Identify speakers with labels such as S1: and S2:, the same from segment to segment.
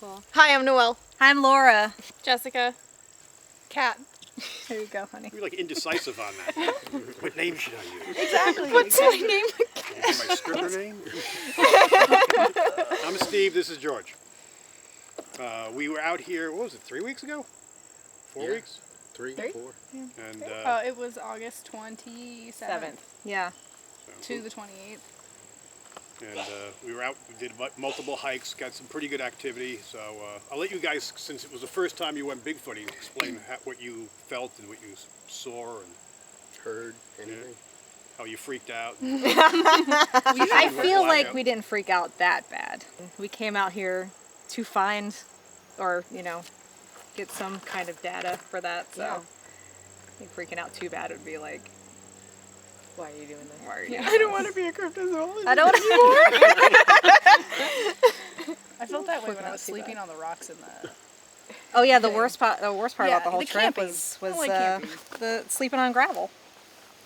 S1: Cool.
S2: Hi, I'm Noelle.
S3: Hi, I'm Laura.
S1: Jessica.
S2: Kat.
S3: There you go, honey.
S4: You're like indecisive on that. What name should I use?
S2: Exactly.
S3: What's my name?
S4: Is it my stripper name? I'm Steve. This is George. We were out here, what was it, 3 weeks ago? 4 weeks?
S2: Three?
S4: 4.
S2: Yeah.
S4: And
S1: It was August 27th
S3: Yeah.
S1: to the 28th.
S4: We were out, we did multiple hikes, got some pretty good activity. So I'll let you guys, since it was the first time you went Bigfooting, explain what you felt and what you saw and
S5: Heard anything?
S4: how you freaked out.
S3: I feel like we didn't freak out that bad. We came out here to find, or, get some kind of data for that, so I think freaking out too bad would be like,
S2: Why are you doing this?
S3: why are you doing
S2: I don't want to be a cryptozoologist.
S3: I don't anymore.
S1: I felt that way when
S3: Freaking
S1: I
S3: out
S1: was
S3: too
S1: sleeping
S3: bad.
S1: on the rocks in the...
S3: Oh yeah, the worst part about the whole
S1: the
S3: trip
S1: camping.
S3: was
S1: I don't like camping.
S3: the sleeping on gravel.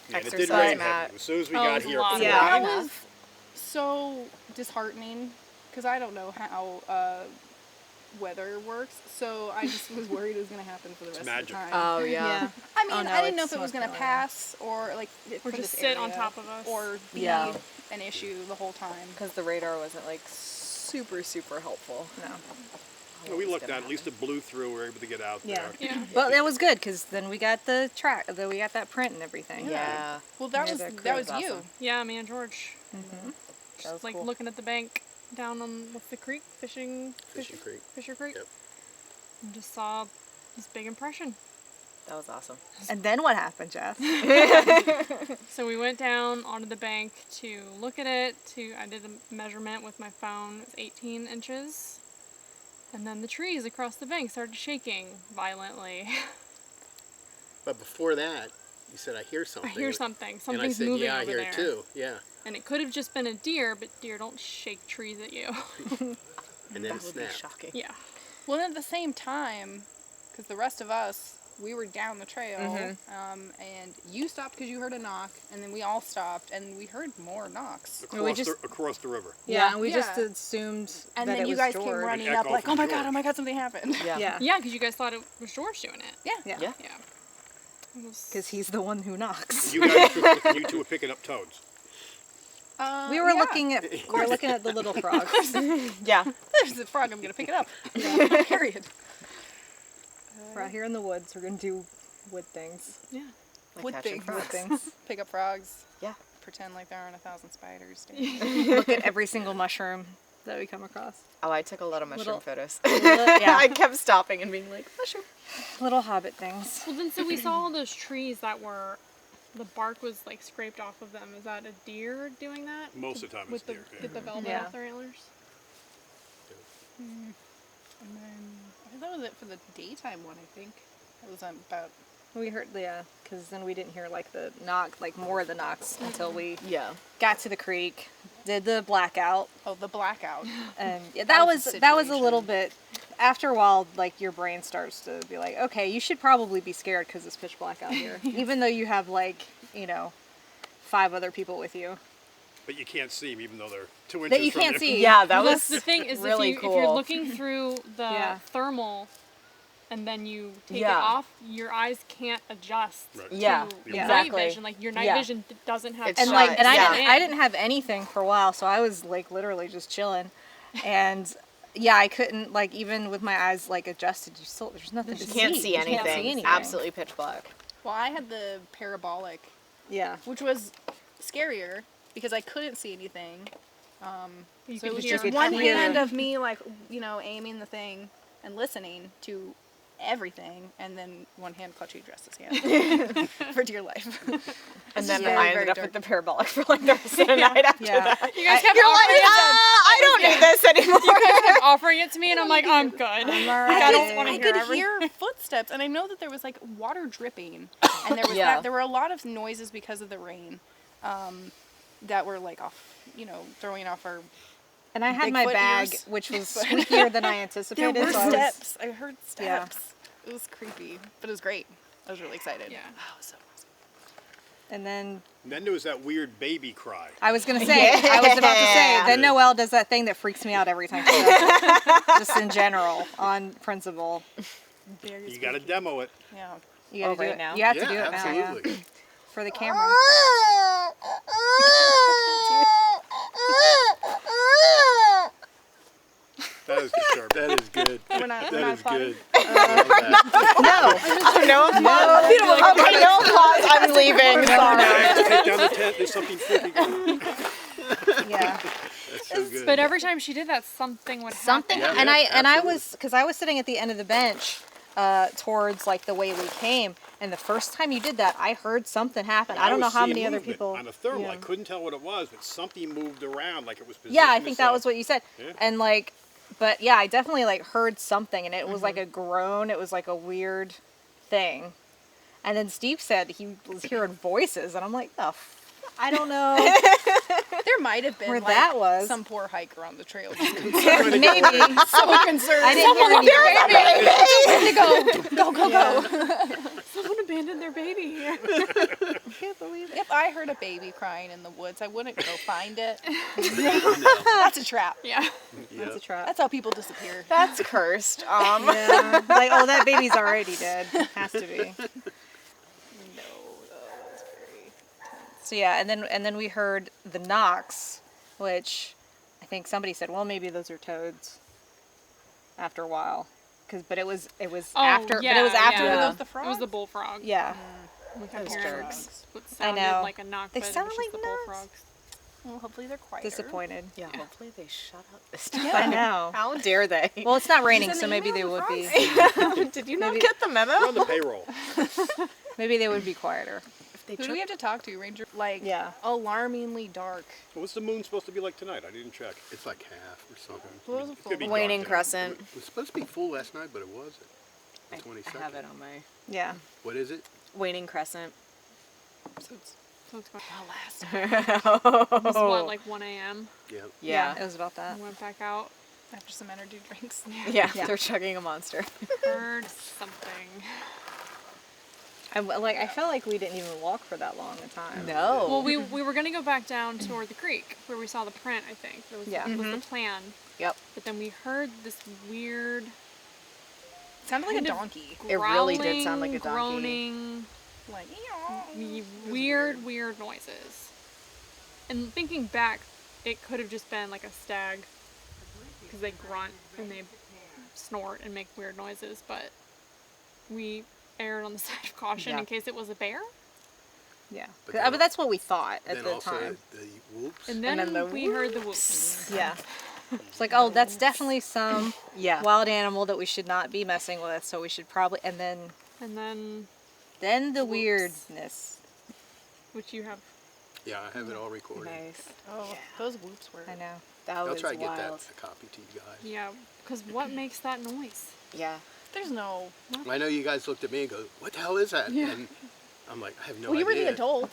S4: Yeah, and it did
S2: Exercise
S4: rain
S2: mat.
S4: heavy. As soon as we
S1: Oh, it
S4: got
S1: was a
S4: here,
S1: lot.
S3: Yeah.
S1: That was so disheartening because I don't know how weather works, so I just was worried it was going to happen for the rest
S4: magic.
S1: of the time.
S2: Oh, yeah.
S1: I mean,
S3: Oh, no,
S1: I didn't know
S3: it's
S1: if it was
S3: much
S1: going to
S3: more,
S1: pass or like
S6: Or
S1: for
S6: just
S1: this
S6: sit on
S1: area,
S6: top of us.
S1: or be
S2: Yeah.
S1: an issue the whole time.
S2: Because the radar wasn't like super helpful.
S3: No.
S4: we looked at least it blew through. We were able to get out
S3: Yeah.
S4: there.
S6: Yeah.
S3: But that was good because then we got the track, then we got that print and everything.
S2: Yeah.
S1: Well, that
S3: Yeah,
S1: was
S3: that
S1: that was
S2: was
S1: you.
S2: awesome.
S6: Yeah, me and George.
S3: Mm-hmm.
S6: Just
S2: was
S6: like
S2: cool.
S6: looking at the bank down on what's the creek?
S5: Fishy Creek.
S6: Fisher Creek.
S5: Yep.
S6: And just saw this big impression.
S2: That was awesome.
S3: And then what happened, Jess?
S6: So we went down onto the bank to look at it. I did a measurement with my phone. It was 18 inches. And then the trees across the bank started shaking violently.
S5: But before that, you said, I hear something.
S6: I hear something.
S5: And I
S6: Something's
S5: said,
S6: moving
S5: yeah, I
S6: over
S5: hear
S6: there.
S5: it too. Yeah.
S6: And it could have just been a deer, but deer don't shake trees at you.
S5: And then it
S2: That would be
S5: snapped.
S2: shocking.
S6: Yeah.
S1: Well, at the same time, because the rest of us, we were down the trail, and you stopped because you heard a knock, and then we all stopped, and we heard more knocks.
S4: Across the river.
S3: Yeah, and we
S1: Yeah.
S3: just assumed
S1: And
S3: that
S1: then
S3: it
S1: you
S3: was
S1: guys
S3: George.
S1: came running
S4: An
S1: up
S4: echo
S1: like,
S4: from
S1: oh my
S4: George.
S1: god, something happened.
S2: Yeah.
S3: Yeah,
S6: Yeah, because you guys thought it was George doing it.
S1: Yeah.
S3: yeah,
S2: Yeah.
S6: Yeah. It was-
S3: because he's the one who knocks.
S4: You guys, you two were picking up toads.
S3: We were
S1: yeah.
S3: looking at the little frogs.
S2: Yeah.
S1: There's a frog, I'm going to pick it up. Period.
S3: We're out here in the woods. We're gonna do wood things.
S6: yeah.
S2: Like
S1: Wood
S2: catching
S1: things.
S3: Wood
S2: frogs.
S3: things.
S1: Pick up frogs.
S2: Yeah.
S1: Pretend like there aren't 1,000 spiders.
S3: Look at every single mushroom that we come across.
S2: Oh, I took a lot of mushroom
S3: Little-
S2: photos.
S3: Yeah,
S2: I kept stopping and being like, mushroom.
S3: little hobbit things.
S6: Well, then, so we saw all those trees that were, the bark was like scraped off of them. Is that a deer doing that?
S4: Most of the time
S6: With
S4: it's
S6: the,
S4: deer. Yeah.
S6: get the velvet
S3: Yeah.
S6: off their antlers?
S1: And then, I think that was it for the daytime one, I think. It was about...
S3: We heard, because then we didn't hear like the knock, like more of the knocks until we
S2: Yeah.
S3: got to the creek, did the blackout,
S1: Oh, the blackout.
S3: and yeah,
S1: That
S3: that
S1: was
S3: was
S1: the
S3: that was a little
S1: situation.
S3: bit. After a while, like your brain starts to be like, okay, you should probably be scared because it's pitch black out here, even though you have like 5 other people with you
S4: But you can't see them even though they're 2 inches
S3: that you
S4: from
S3: can't
S4: you.
S3: see.
S2: Yeah, that
S6: Well,
S2: was
S6: that's the thing is
S2: really
S6: if
S2: cool.
S6: you're looking through the
S3: Yeah.
S6: thermal and then you take
S2: Yeah.
S6: it off, your eyes can't adjust
S4: Right.
S2: Yeah,
S6: to
S3: Yeah.
S6: night
S2: exactly.
S6: vision. Like your night
S2: Yeah.
S6: vision doesn't have
S2: It's
S3: And
S2: shot,
S3: like, and
S2: yeah.
S3: I didn't have anything for a while, so I was like literally just chilling, and yeah, I couldn't like even with my eyes like adjusted. There's nothing to
S2: You
S3: see.
S2: can't see
S3: You can't
S2: anything.
S3: see anything.
S2: Absolutely pitch black.
S1: Well, I had the parabolic,
S3: Yeah.
S1: which was scarier because I couldn't see anything.
S6: You
S1: So it
S6: could
S1: was
S6: hear
S1: just one
S3: hear.
S1: hand of me, like, aiming the thing and listening to everything, and then one hand clutching Jess's hand for dear life.
S2: And then
S1: very,
S2: I
S1: very
S2: ended up
S1: dark.
S2: with the parabolic for like the rest of the night after
S3: Yeah.
S2: that.
S6: You guys kept
S2: You're like,
S6: offering it.
S2: I don't need this anymore.
S6: You guys kept offering it to me, and I'm like, I'm good.
S3: I'm
S6: I
S3: alright.
S6: don't want to
S1: I
S6: hear
S1: could
S6: everything.
S1: hear footsteps, and I know that there was like water dripping, and there was
S2: Yeah.
S1: there were a lot of noises because of the rain, that were like off, throwing off our.
S3: And I had my
S1: Bigfoot
S3: bag,
S1: ears.
S3: which was squeakier than I
S1: There
S3: anticipated.
S1: were
S3: so I was,
S1: steps. I heard
S3: Yeah.
S1: steps. It was creepy, but it was great. I was really excited.
S6: Yeah.
S1: Oh, it was so
S3: And then
S4: there was that weird baby cry.
S3: I was about to say, then Noelle does that thing that freaks me out every time she does it. Just in general, on principle.
S4: You got to demo it.
S1: Yeah.
S3: You gotta do
S2: right
S3: it
S2: now?
S3: You have to
S5: Yeah,
S3: do it now,
S5: absolutely.
S3: yeah. For the camera.
S4: That is disturbing.
S5: That is good.
S1: We're not
S5: That is
S1: applauding?
S5: good. I
S2: No applause. Okay, no applause. I'm leaving. Sorry.
S4: Take down the tent. There's something freaky going on.
S3: Yeah.
S5: That's so good.
S6: But every time she did that, something would
S3: Something,
S6: happen.
S3: and I
S5: absolutely.
S3: was, because I was sitting at the end of the bench, towards like the way we came, and the first time you did that, I heard something happen. I don't know
S4: was
S3: how
S4: seeing
S3: many other
S4: movement
S3: people.
S4: on a thermal.
S3: yeah.
S4: I couldn't tell what it was, but something moved around like it was positioned.
S3: Yeah, I think that was what you said.
S4: Yeah.
S3: And like, but yeah, I definitely like heard something, and it was like a groan. It was like a weird thing. And then Steve said he was hearing voices, and I'm like, oh, I don't know.
S1: There might have been
S3: Where
S1: like,
S3: that was.
S1: some poor hiker on the trail.
S3: Maybe.
S1: So concerned.
S3: I didn't hear any.
S1: Go.
S6: Someone abandoned their baby here.
S3: I can't believe it.
S1: If I heard a baby crying in the woods, I wouldn't go find it.
S5: No.
S1: That's a trap.
S6: Yeah.
S3: That's a trap.
S1: That's how people disappear.
S2: That's cursed.
S3: Yeah. Like, oh, that baby's already dead. Has to be. So yeah, and then we heard the knocks, which I think somebody said, well, maybe those are toads. After a while, but it was after.
S6: Yeah,
S3: but it was after.
S6: yeah.
S1: Were
S3: the-
S1: those the frogs?
S6: It was the bullfrog.
S3: Yeah.
S6: We kept
S2: Those
S6: hearing
S2: jerks.
S6: what
S3: I
S6: sounded
S3: know.
S6: like a knock,
S3: They
S6: but it
S3: sounded
S6: was just
S3: like
S6: the
S3: knocks.
S6: bullfrogs.
S1: Well, hopefully they're quieter.
S3: Disappointed.
S2: Yeah, hopefully they shut up this
S1: Yeah.
S2: time.
S3: I know.
S2: How dare they?
S3: Well, it's not raining,
S1: Send
S3: so
S1: an
S3: maybe
S1: email
S3: they
S1: to
S3: would be.
S2: Did you not
S3: Maybe-
S2: get the
S4: We're
S2: memo?
S4: on the payroll.
S3: Maybe they would be quieter.
S2: If they
S1: Who do we have to talk to, Ranger? Like,
S3: Yeah.
S1: alarmingly dark.
S4: What's the moon supposed to be like tonight? I didn't check.
S5: It's like half or something.
S1: What was it
S4: It's gonna be
S1: for?
S4: dark
S2: Waning
S4: tonight.
S2: crescent.
S5: It was supposed to be full last night, but it wasn't. The
S2: I
S5: 22nd.
S2: have it on my
S3: Yeah.
S5: What is it?
S2: waning crescent.
S6: So it's going
S1: last.
S6: It was what, like 1 a.m.
S5: Yeah.
S3: It was about
S6: I
S3: that.
S6: went back out,
S1: After some energy drinks.
S2: Yeah,
S3: Yeah.
S2: they're chugging a monster.
S6: heard something.
S3: I felt like we didn't even walk for that long a time.
S2: No.
S6: Well, we were gonna go back down toward the creek where we saw the print. I think that was,
S3: Yeah.
S6: was the plan.
S2: Yep.
S6: But then we heard this weird
S1: It sounded like a
S6: Kind of
S1: donkey.
S2: It really did sound like a donkey.
S6: groaning,
S1: Like,
S6: weird noises. And thinking back, it could have just been like a stag, because they grunt and they snort and make weird noises. But we erred on the side of caution
S2: Yeah.
S6: in case it was a bear.
S3: Yeah.
S5: But
S3: But,
S5: then-
S3: that's what we thought at
S5: Then
S3: the
S5: also
S3: time.
S5: the whoops.
S6: And then,
S2: then the
S6: we heard the whoops.
S3: Yeah. It's like, oh, that's definitely some
S2: Yeah.
S3: wild animal that we should not be messing with. So we should probably, and
S6: And
S3: then the weirdness.
S6: which you have.
S5: Yeah, I have it all recorded.
S2: Nice.
S1: oh, those whoops were.
S3: I know.
S2: That
S5: I'll
S2: was
S5: try to get
S2: wild.
S5: that a copy to you guys.
S6: Yeah, because what makes that noise?
S2: Yeah.
S1: There's no.
S5: I know you guys looked at me and go, "What the hell is that?"
S6: Yeah.
S5: And I'm like, "I have no
S1: Well, you were
S5: idea."
S1: the adult.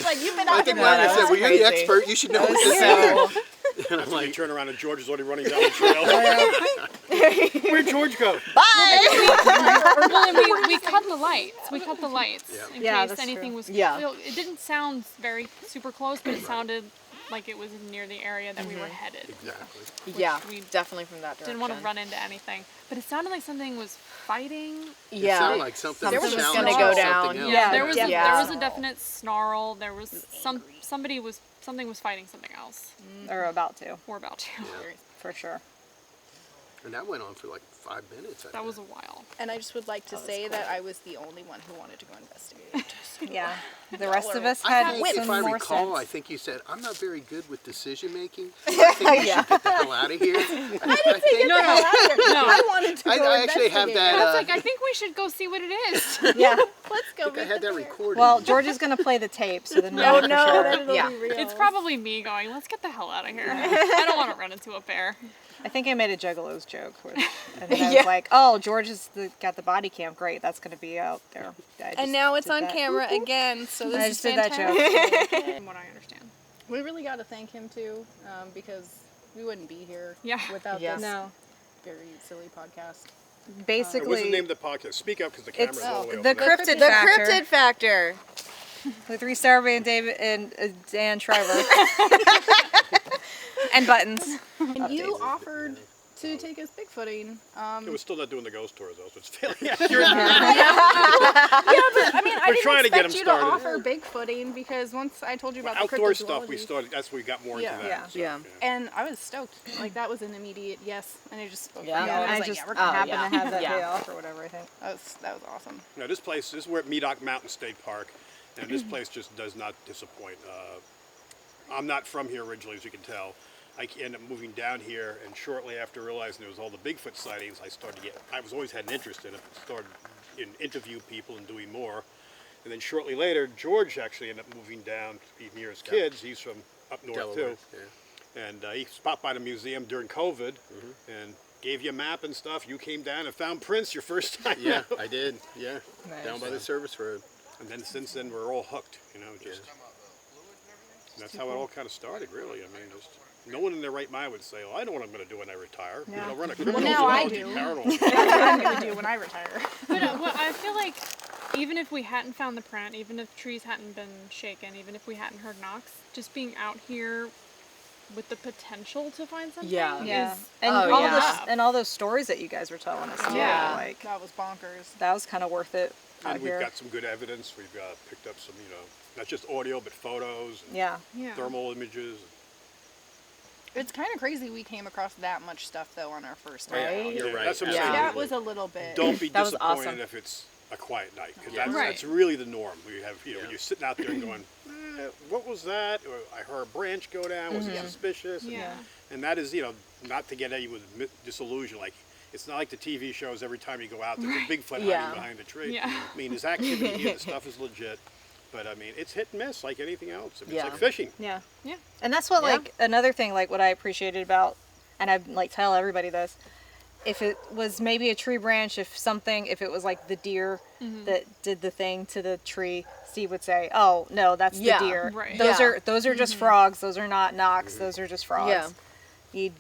S1: Like, you've been
S5: I
S1: out
S5: think
S1: there.
S5: Margaret
S2: that
S5: said,
S2: was
S5: "Well, you're the
S2: crazy.
S5: expert. You should know what this is."
S2: So,
S5: And I'm
S4: Like, you
S5: like,
S4: turn around and George is already running down the trail. Where'd George go?
S6: Well, and we cut the lights. We cut the lights
S5: Yeah.
S6: in
S3: Yeah,
S6: case
S3: that's
S6: anything
S3: true.
S6: was.
S2: Yeah.
S6: It didn't sound very super close, but it sounded like it was near the area that we were headed.
S5: exactly.
S2: yeah,
S6: we
S2: definitely from that direction.
S6: Didn't want to run into anything, but it sounded like something was fighting.
S2: Yeah.
S5: It sounded like something
S2: There
S5: was
S2: was
S5: challenging
S2: gonna go
S5: something
S2: down.
S5: else.
S3: Yeah,
S6: there was
S2: yeah.
S6: there was a definite snarl. There was something was fighting something else.
S3: Or about to,
S6: Or about to.
S3: for sure.
S5: And that went on for like 5 minutes. I
S6: That was a
S5: bet.
S6: while.
S1: And I just would like to say that I was the only one who wanted to go investigate.
S3: Yeah. The rest of us
S5: I
S3: had
S5: think,
S3: some
S5: if I
S3: more
S5: recall,
S3: sense.
S5: I think you said, "I'm not very good with decision making. I think we should get the hell out of here." I think,
S6: No.
S1: I wanted to go
S5: I actually have
S1: investigate.
S5: that.
S6: I was like, I think we should go see what it is.
S3: Yeah.
S1: Let's go.
S5: I think I had that recorded.
S3: Well, George is going to play the tape, so then
S1: No,
S3: for
S1: no,
S3: sure.
S1: then it'll
S2: Yeah.
S1: be real.
S6: It's probably me going, let's get the hell out of here. I don't want to run into a bear.
S3: I think I made a Juggalo's joke. And then I
S2: Yeah.
S3: was like, oh, George has got the body cam. Great, that's going to be out there. I just
S1: And now it's
S3: did
S1: on
S3: that.
S1: camera again, so this
S3: I
S1: is
S3: just did that
S1: fantastic.
S6: From what I understand.
S1: We really got to thank him too, because we wouldn't be here
S6: Yeah.
S1: without
S2: Yeah.
S1: this
S3: No.
S1: very silly podcast.
S3: basically
S4: What's the name of the podcast? Speak up because the camera's
S3: it's
S4: all the way over
S3: the
S4: there.
S3: Cryptid
S2: The
S3: Factor
S2: Cryptid Factor.
S3: with Reese and David and Dan Shriver and Buttons.
S1: And you offered to take us Bigfooting.
S4: It was still not doing the ghost tours though, so it's failing.
S1: Yeah, but I mean, I
S4: We're
S1: didn't
S4: trying to get
S1: expect
S4: them
S1: you
S4: started.
S1: to offer Bigfooting because once I told you about the
S4: Outdoor stuff we
S1: cryptozoology,
S4: started. That's where we got more into
S1: Yeah.
S4: that.
S3: Yeah.
S4: So,
S2: Yeah.
S1: and I was stoked. Like that was an immediate yes, and I just spoke.
S2: Yeah.
S1: for you.
S3: Yeah,
S1: I
S3: I
S1: was like,
S3: just
S1: yeah, we're gonna
S3: happened
S2: yeah.
S3: to have that
S2: Yeah.
S3: day off or whatever, I think.
S1: that was awesome.
S4: Now this is we're at Medoc Mountain State Park, and this place just does not disappoint. I'm not from here originally, as you can tell. I ended up moving down here, and shortly after realizing there was all the Bigfoot sightings, I always had an interest in it, started in interview people and doing more. And then shortly later, George actually ended up moving down to be near his kids. He's from up north
S5: Delaware,
S4: too. And he stopped by the museum during COVID and gave you a map and stuff. You came down and found Prince your first time.
S5: Yeah, I did. Yeah,
S3: Nice.
S5: down by the service road.
S4: And then since then, we're all hooked, just. That's how it all kind of started, really. I mean, just no one in their right mind would say, "Oh, I know what I'm going to do when I retire.
S3: Yeah.
S4: Run a
S1: Well, now I
S4: cryptozoology
S1: do.
S4: paranormal."
S1: That's what I'm gonna do when I retire.
S6: But well, I feel like even if we hadn't found the print, even if trees hadn't been shaken, even if we hadn't heard knocks, just being out here with the potential to find something
S3: Yeah,
S6: is
S3: and
S2: Oh,
S3: all
S2: yeah.
S3: and all those stories that you guys were telling us too.
S1: Yeah,
S3: Like
S1: that was bonkers.
S3: that was kind of worth it out
S4: And we've
S3: here.
S4: got some good evidence. We've picked up some, not just audio, but photos, and
S3: Yeah,
S6: yeah.
S4: thermal images.
S1: It's kind of crazy we came across that much stuff though on our first
S5: Yeah,
S1: night.
S2: Right?
S5: you're right.
S4: That's what I'm
S2: Yeah.
S4: saying.
S1: That was a little bit.
S4: Don't be
S2: That was
S4: disappointed
S2: awesome.
S4: if it's a quiet night, because
S5: Yeah.
S6: Right.
S4: that's really the norm. We have, when you're sitting out there and going, what was that? Or I heard a branch go down. Was it suspicious?
S6: Yeah.
S4: And that is, not to get anyone disillusioned. Like, it's not like the TV shows every time you go out, there's a Bigfoot
S2: Yeah.
S4: hiding behind a tree.
S6: Yeah.
S4: I mean, there's activity here, the stuff is legit. But, I mean, it's hit and miss like anything else. It's
S2: Yeah.
S4: like fishing.
S3: yeah,
S6: Yeah.
S3: and that's what
S2: Yeah.
S3: like another thing like what I appreciated about, and I like tell everybody this. If it was maybe a tree branch, if it was like the deer that did the thing to the tree, Steve would say, "Oh no, that's
S2: Yeah.
S3: the deer.
S6: Right.
S3: Those are just frogs. Those are not knocks. Those are just frogs."
S2: Yeah.
S3: He'd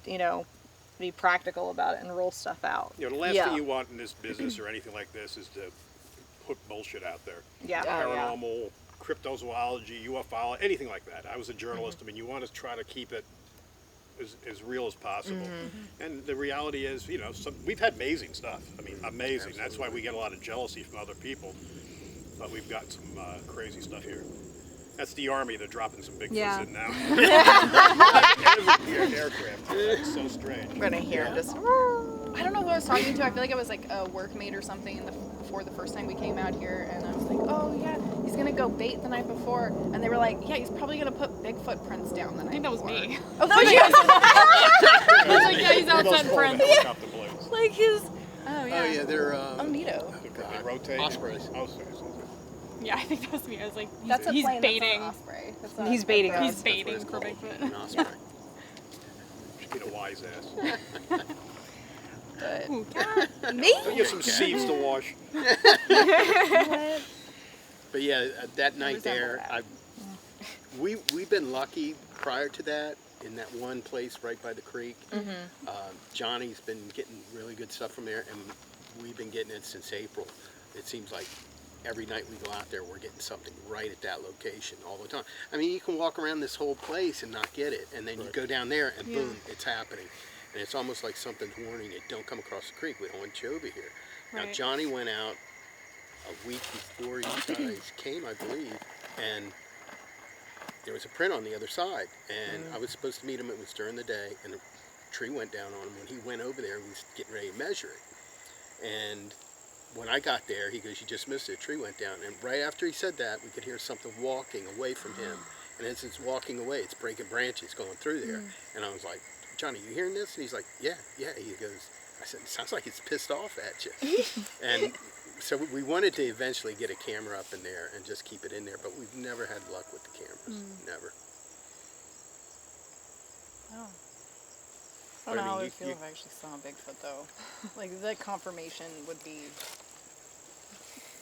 S3: be practical about it and rule stuff out.
S4: The last
S2: Yeah.
S4: thing you want in this business or anything like this is to put bullshit out there.
S3: Yeah.
S2: Oh, yeah.
S4: Paranormal, cryptozoology, UFO, anything like that. I was a journalist. I mean, you want to try to keep it as real as possible. And the reality is, we've had amazing stuff. I mean, amazing. That's why we get a lot of jealousy from other people. But we've got some crazy stuff here. That's the Army. They're dropping some Bigfoots
S3: Yeah.
S4: in now. Aircraft. It's so strange.
S2: We're gonna hear him just.
S1: I don't know who I was talking to. I feel like it was like a workmate or something before the first time we came out here, and I was like, "Oh yeah, he's gonna go bait the night before," and they were like, "Yeah, he's probably gonna put Bigfoot prints down the night."
S6: I think that was
S1: before."
S6: me.
S1: Oh, that was you.
S6: I was like, yeah, he's
S4: Those
S6: outside
S4: four
S6: friends.
S4: helicopter blades.
S2: Like his.
S1: Oh yeah.
S5: Oh yeah, they're
S1: Oh, neato.
S4: They rotate.
S5: Ospreys.
S6: Yeah, I think that was me. I was like,
S1: That's a
S6: he's
S1: plane.
S6: baiting.
S1: That's not Osprey. That's not
S3: He's baiting.
S1: Osprey.
S6: He's baiting for Bigfoot.
S5: An osprey.
S4: Should get a wise ass.
S1: But
S6: Ooh,
S2: Me?
S4: You have some seeds to wash.
S5: But yeah, that night
S1: Resemble
S5: there,
S1: that.
S5: we've been lucky prior to that in that one place right by the creek. Johnny's been getting really good stuff from there, and we've been getting it since April. It seems like every night we go out there, we're getting something right at that location all the time. I mean, you can walk around this whole place and not get it, and then you go down there and boom, it's happening. And it's almost like something's warning you, don't come across the creek, we don't want you over here. Now,
S6: Right.
S5: Johnny went out a week before you guys came, I believe, and there was a print on the other side. And I was supposed to meet him, it was during the day, and a tree went down on him. When he went over there, he was getting ready to measure it. And when I got there, he goes, "You just missed it, a tree went down." And right after he said that, we could hear something walking away from him. And as it's walking away, it's breaking branches going through there. And I was like, "Johnny, you hearing this?" And he's like, yeah. He goes, I said, "It sounds like it's pissed off at you." And so we wanted to eventually get a camera up in there and just keep it in there, but we've never had luck with the cameras, never.
S1: Oh. I
S5: But
S1: don't
S5: I
S1: know how I
S5: mean,
S1: would feel if I actually saw a Bigfoot though. Like the confirmation would be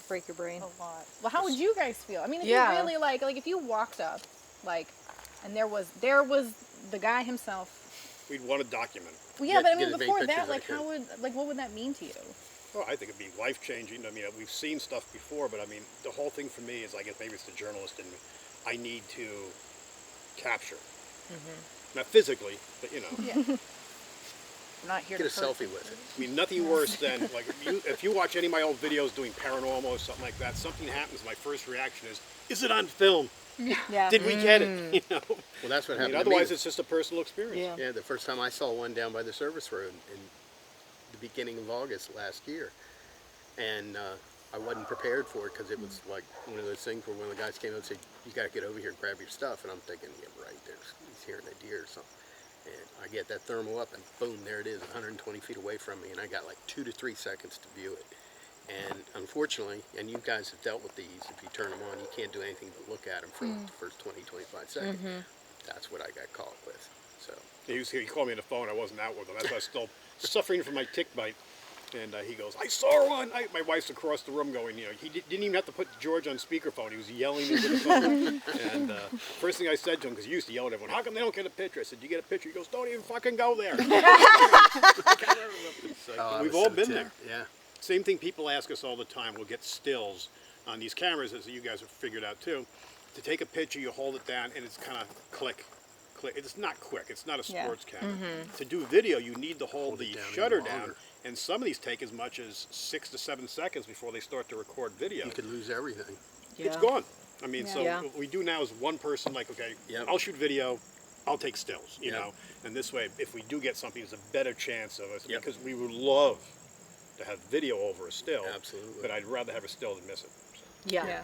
S3: Break your brain.
S1: a lot. Well, how would you guys feel? I mean, if
S2: Yeah.
S1: you really like if you walked up, and there was the guy himself
S4: we'd want to document it.
S1: Well, yeah, but I
S5: Get
S1: mean,
S5: as many
S1: before
S5: pictures
S1: that,
S5: as I
S1: like,
S5: can.
S1: what would that mean to you?
S4: Well, I think it'd be life-changing. I mean, we've seen stuff before, but I mean, the whole thing for me is, I guess maybe it's the journalist in me. I need to capture. Not physically, but you know.
S1: Yeah. We're not here
S5: Get a
S1: to hurt.
S5: selfie with it.
S4: I mean, nothing worse than, like, if you watch any of my old videos doing paranormal or something like that, something happens, my first reaction is it on film?
S3: Yeah.
S4: Did we get it? You know?
S5: Well, that's what
S4: I
S5: happened
S4: mean,
S5: to
S4: otherwise
S5: me.
S4: it's just a personal experience.
S5: Yeah, the first time I saw one down by the service road in the beginning of August last year. And I wasn't prepared for it because it was like one of those things where one of the guys came out and said, you got to get over here and grab your stuff. And I'm thinking, yeah, right, he's hearing a deer or something. And I get that thermal up and boom, there it is, 120 feet away from me. And I got like 2 to 3 seconds to view it. And unfortunately, and you guys have dealt with these, if you turn them on, you can't do anything but look at them for the first 20, 25 seconds. That's what I got caught with. So
S4: He called me on the phone. I wasn't out with him. That's why I was still suffering from my tick bite. And he goes, I saw one. My wife's across the room going, you know, he didn't even have to put George on speakerphone. He was yelling into the phone. And first thing I said to him, because he used to yell at everyone, how come they don't get a picture? I said, you get a picture? He goes, don't even fucking go there. We've all been there.
S5: Yeah.
S4: Same thing people ask us all the time. We'll get stills on these cameras, as you guys have figured out too. To take a picture, you hold it down, and it's kind of click, click. It's not quick. It's not a sports camera. To do video, you need to hold the
S5: it down
S4: shutter
S5: even
S4: down,
S5: longer.
S4: and some of these take as much as 6 to 7 seconds before they start to record video.
S5: You could lose everything.
S4: It's gone. I mean,
S3: Yeah.
S4: so
S3: Yeah.
S4: what we do now is one person, like, okay,
S5: Yep.
S4: I'll shoot video, I'll take stills, you
S5: Yep.
S4: know, and this way, if we do get something, there's a better chance of us,
S5: Yep.
S4: because we would love to have video over a still,
S5: Absolutely.
S4: but I'd rather have a still than miss it.
S3: Yeah.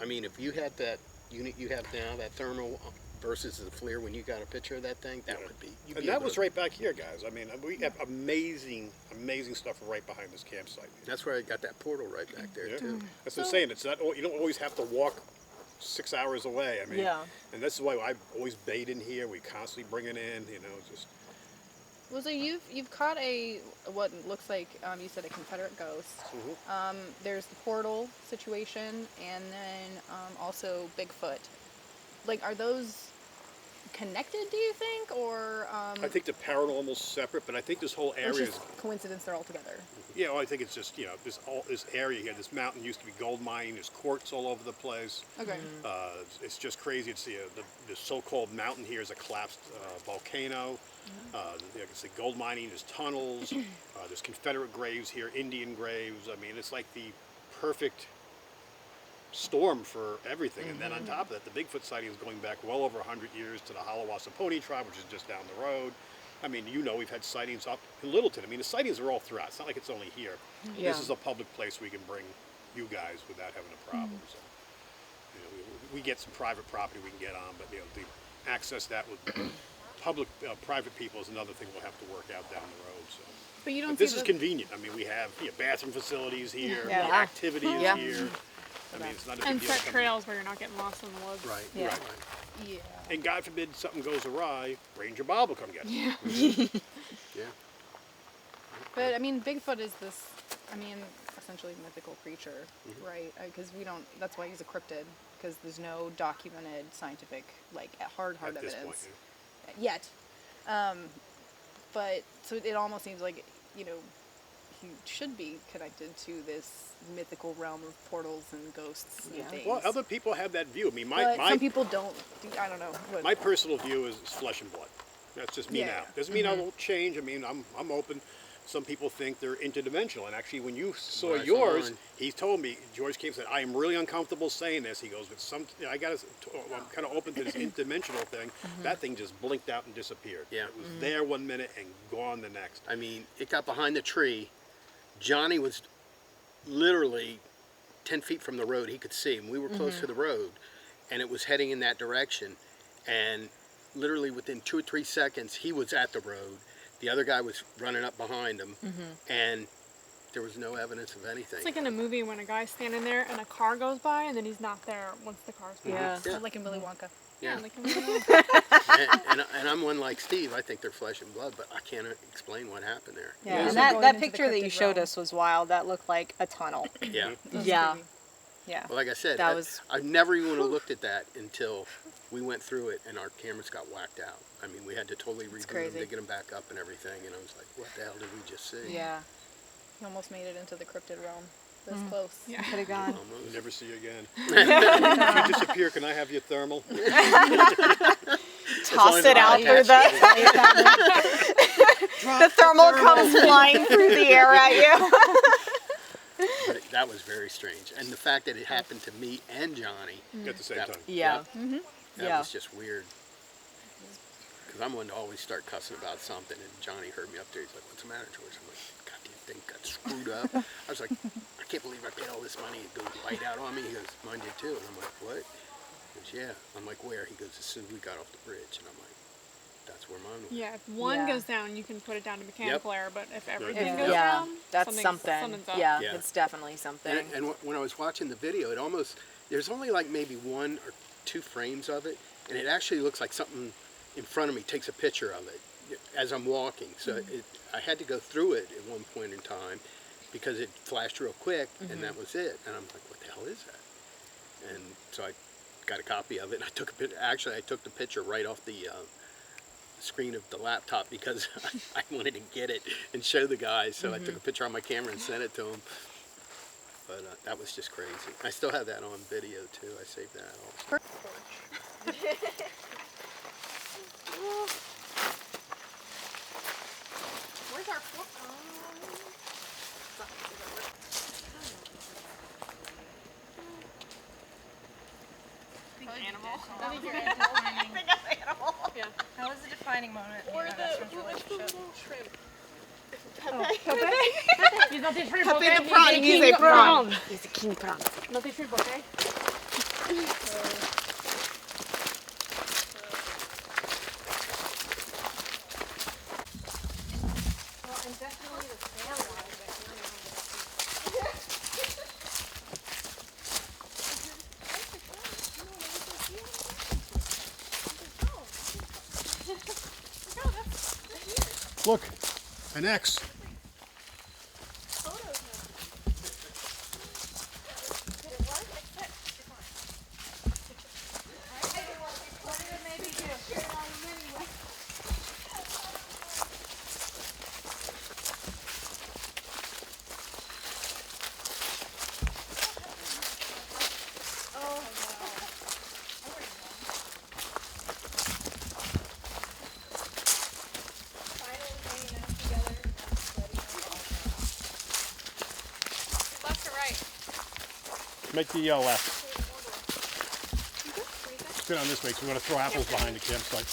S5: I mean, if you had that unit you have now, that thermal versus the FLIR, when you got a picture of that thing, that would be. you'd
S4: And
S5: be
S4: that
S5: able
S4: was
S5: to-
S4: right back here, guys. I mean, we have amazing stuff right behind this campsite.
S5: That's where I got that portal right back there
S4: Yeah.
S5: too.
S4: That's what I'm saying. It's not, you don't always have to walk 6 hours away. I mean,
S3: Yeah.
S4: and this is why I always bait in here. We constantly bring it in, you know, just.
S1: Well, so you've caught what looks like you said a Confederate ghost. There's the portal situation, and then also Bigfoot. Like, are those connected? Do you think, or?
S4: I think the paranormal's separate, but I think this whole
S1: It's
S4: area is.
S1: just coincidence they're all together.
S4: Yeah, well, I think it's just, you know, this area here, this mountain used to be gold mining. There's quartz all over the place.
S1: Okay.
S4: It's just crazy. It's the so-called mountain here is a collapsed volcano. It's the gold mining. There's tunnels. There's Confederate graves here, Indian graves. I mean, it's like the perfect storm for everything. And then on top of that, the Bigfoot sighting is going back well over 100 years to the Halawasa Pony Tribe, which is just down the road. I mean, you know, we've had sightings up in Littleton. I mean, the sightings are all throughout. It's not like it's only here.
S3: Yeah.
S4: This is a public place we can bring you guys without having a problem. So, you know, we get some private property we can get on, but, you know, to access that with public, private people is another thing we'll have to work out down the road. So.
S1: But you don't.
S4: But this
S1: see
S4: is
S1: the-
S4: convenient. I mean, we have bathroom facilities here,
S3: Yeah.
S4: the activity is
S2: Yeah.
S4: here. I mean, it's not a big
S6: And
S4: deal.
S6: set
S4: to come-
S6: trails where you're not getting lost in the woods.
S5: Right.
S3: Yeah.
S5: Right.
S1: Yeah.
S4: And God forbid something goes awry, Ranger Bob will come get you.
S5: Yeah.
S1: But I mean, Bigfoot is this. I mean, essentially mythical creature, right? Because we don't. That's why he's a cryptid. Because there's no documented scientific, like hard
S4: At this
S1: evidence
S4: point,
S1: yet. But so it almost seems like, you know, he should be connected to this mythical realm of portals and ghosts and things.
S4: Well, other people have that view. I mean,
S1: but
S4: my
S1: some people don't. I don't know. What,
S4: my personal view is flesh and blood. That's just me
S1: Yeah.
S4: now. Doesn't mean I won't change. I mean, I'm open. Some people think they're interdimensional, and actually, when you saw
S5: When I saw
S4: yours,
S5: mine.
S4: he told me, George came and said, I am really uncomfortable saying this. He goes, but I'm kind of open to this interdimensional thing. That thing just blinked out and disappeared.
S5: Yeah.
S4: It was there one minute and gone the next.
S5: I mean, it got behind the tree. Johnny was literally 10 feet from the road. He could see him. We were close to the road, and it was heading in that direction. And literally within 2 or 3 seconds, he was at the road. The other guy was running up behind him, and there was no evidence of anything.
S6: It's like in a movie when a guy's standing there and a car goes by and then he's not there once the car's passed.
S3: Yeah.
S5: Yeah.
S1: like in Willy Wonka.
S6: Yeah,
S5: Yeah.
S6: like in a
S5: and I'm one like Steve. I think they're flesh and blood, but I can't explain what happened there.
S3: Yeah,
S1: Yeah.
S3: and
S1: So
S3: that,
S1: going
S3: that
S1: into the
S3: picture that you
S1: cryptid
S3: showed
S1: realm.
S3: us was wild. That looked like a tunnel.
S5: Yeah.
S3: Yeah.
S1: Crazy.
S3: Yeah.
S5: Well, like I said,
S3: That was-
S5: I never even would have looked at that until we went through it and our cameras got whacked out. I mean, we had to totally reboot them
S2: crazy.
S5: to get them back up and everything, and I was like, what the hell did we just see?
S2: Yeah.
S1: You almost made it into the cryptid realm. This close.
S6: Yeah.
S3: Could have gone.
S5: Almost.
S4: We'll never see you again. If you disappear, can I have your thermal?
S2: Toss it out through the thermal comes flying through the air at you.
S5: But that was very strange. And the fact that it happened to me and Johnny,
S4: At the same
S5: That-
S4: time.
S2: Yeah.
S5: that
S2: Yeah.
S5: was just weird. Because I'm one to always start cussing about something, and Johnny heard me up there. He's like, what's the matter, George? I'm like, goddamn thing got screwed up. I was like, I can't believe I paid all this money. It goes right out on me. He goes, mine did too. And I'm like, what? He goes, yeah. I'm like, where? He goes, as soon as we got off the bridge. And I'm like, that's where mine went.
S6: Yeah, if one
S2: Yeah.
S6: goes down, you can put it down to mechanical error, but if everything
S2: If-
S6: goes
S2: yeah,
S6: down,
S2: that's something.
S6: something's up.
S2: Yeah,
S5: Yeah.
S2: it's definitely something.
S5: And when I was watching the video, it almost, there's only like maybe 1 or 2 frames of it, and it actually looks like something in front of me takes a picture of it as I'm walking. So I had to go through it at one point in time because it flashed real quick, and that was it. And I'm like, what the hell is that? And so I got a copy of it, and I took a picture. Actually, I took the picture right off the screen of the laptop because I wanted to get it and show the guys. So I took a picture on my camera and sent it to them. But that was just crazy. I still have that on video too. I saved that also.
S1: Where's our fork?
S6: Animal.
S3: That was a defining moment.
S1: Or the shrimp.
S6: He's not the shrimp,
S2: Pepe
S6: okay?
S2: the prawn, he's a prawn. He's a king prawn.
S6: Not the shrimp, okay?
S4: Look, an X.
S1: Left or right?
S4: Make the left. Sit on this way because we want to throw apples behind the campsite.